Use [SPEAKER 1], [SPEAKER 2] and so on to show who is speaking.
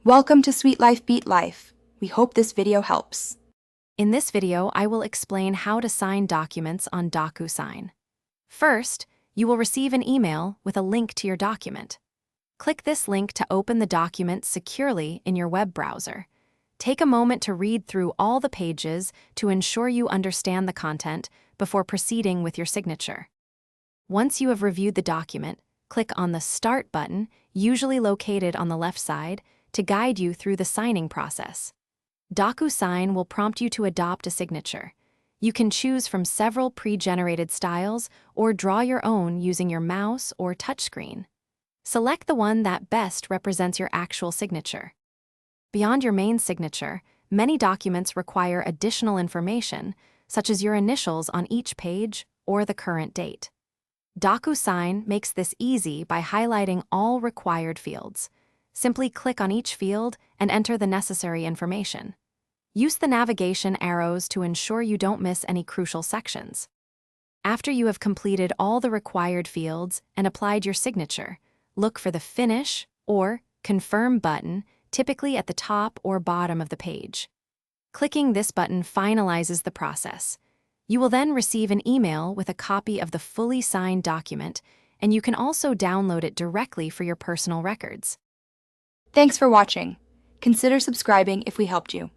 [SPEAKER 1] Welcome to Sweet Life Beat Life. We hope this video helps.
[SPEAKER 2] In this video, I will explain how to sign documents on Docusign. First, you will receive an email with a link to your document. Click this link to open the document securely in your web browser. Take a moment to read through all the pages to ensure you understand the content before proceeding with your signature. Once you have reviewed the document, click on the Start button, usually located on the left side, to guide you through the signing process. Docusign will prompt you to adopt a signature. You can choose from several pre-generated styles or draw your own using your mouse or touchscreen. Select the one that best represents your actual signature. Beyond your main signature, many documents require additional information, such as your initials on each page or the current date. Docusign makes this easy by highlighting all required fields. Simply click on each field and enter the necessary information. Use the navigation arrows to ensure you don't miss any crucial sections. After you have completed all the required fields and applied your signature, look for the Finish or Confirm button, typically at the top or bottom of the page. Clicking this button finalizes the process. You will then receive an email with a copy of the fully signed document, and you can also download it directly for your personal records.
[SPEAKER 1] Thanks for watching. Consider subscribing if we helped you.